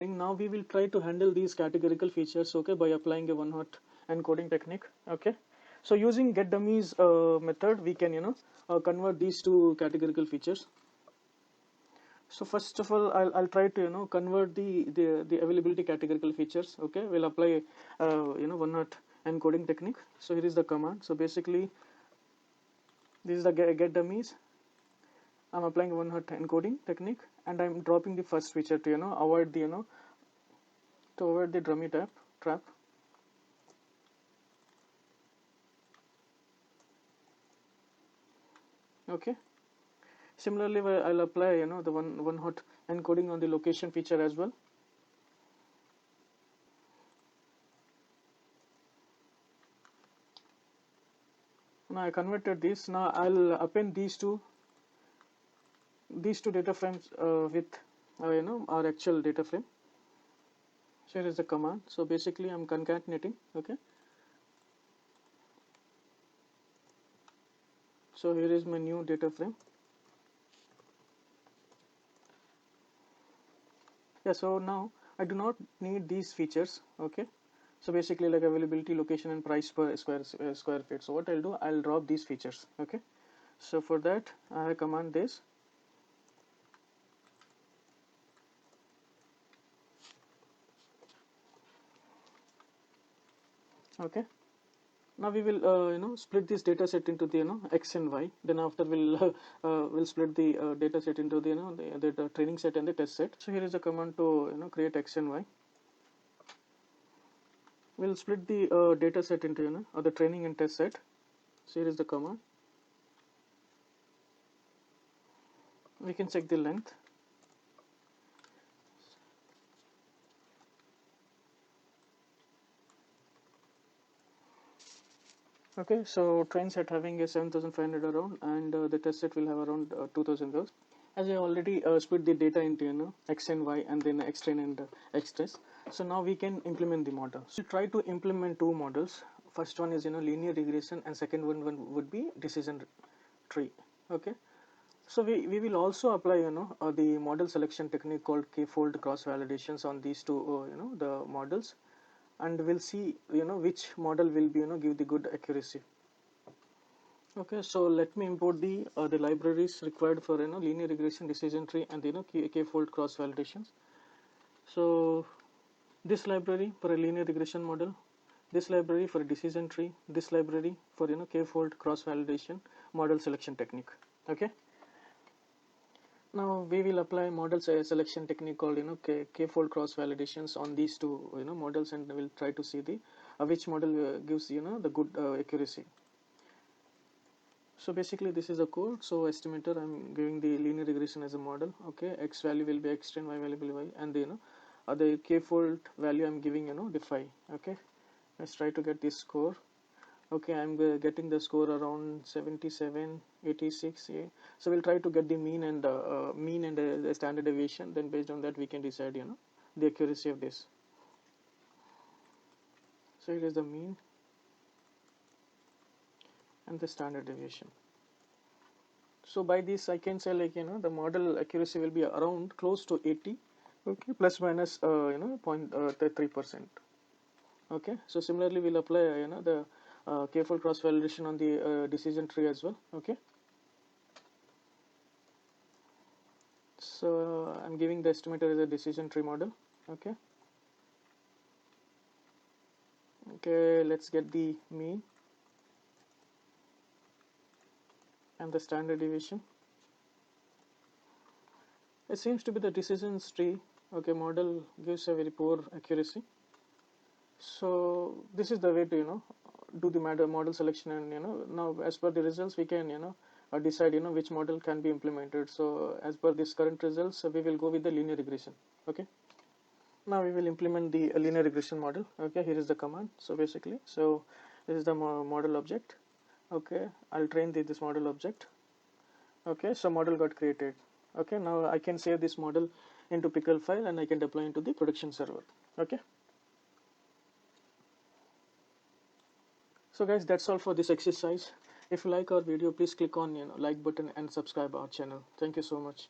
Now we will try to handle these categorical features, okay, by applying a one-hot encoding technique. Okay, so using getDummies method, we can convert these two categorical features. So first of all, I'll try to convert the availability categorical features. Okay, we'll apply one-hot encoding technique. So here is the command. So basically, this is the getDummies. I'm applying one-hot encoding technique, and I'm dropping the first feature to avoid the dummy trap. Okay. Similarly, I'll apply the one hot encoding on the location feature as well. Now I converted this. Now I'll append these two data frames with our actual data frame. So here is the command. So basically I'm concatenating. Okay, so here is my new data frame. Yeah, so now I do not need these features. Okay, so basically like availability, location, and price per square feet. So what I'll do, I'll drop these features. Okay, so for that I command this. Okay, now we will split this data set into the x and y. Then after we'll split the data set into the the training set and the test set. So here is a command to create x and y. We'll split the data set into the training and test set. So here is the command. We can check the length. Okay, so train set having a 7500 around, and the test set will have around 2000 rows. As I already split the data into x and y, and then x train and x test. So now we can implement the model. So try to implement two models. First one is linear regression, and second one would be decision tree. Okay, so we will also apply the model selection technique called k-fold cross validations on these two the models, and we'll see which model will be give the good accuracy. Okay, so let me import the libraries required for linear regression, decision tree, and k-fold cross validations. So this library for a linear regression model, this library for a decision tree, this library for k-fold cross validation model selection technique. Okay, now we will apply model selection technique called k-fold cross validations on these two models, and we'll try to see the which model gives the good accuracy. So basically this is the code. So estimator, I'm giving the linear regression as a model. Okay, x value will be x and y value will be y, and the k-fold value I'm giving the phi. Okay, let's try to get this score. Okay, I'm getting the score around 77, 86. Yeah. So we'll try to get the mean and the standard deviation. Then based on that we can decide the accuracy of this. So it is the mean and the standard deviation. So by this I can say like the model accuracy will be around close to 80. Okay, plus minus 0.3%. Okay, so similarly we'll apply the k-fold cross validation on the decision tree as well. Okay, so I'm giving the estimator as a decision tree model. Okay, let's get the mean and the standard deviation. It seems to be the decision tree. Okay, model gives a very poor accuracy. So this is the way to do the model selection, and now as per the results we can decide which model can be implemented. So as per this current results, we will go with the linear regression. Okay, now we will implement the linear regression model. Okay, here is the command. So basically, so this is the model object. Okay, I'll train this model object. Okay, so model got created. Okay, now I can save this model into pickle file, and I can deploy into the production server. Okay, so guys, that's all for this exercise. If you like our video, please click on like button and subscribe our channel. Thank you so much.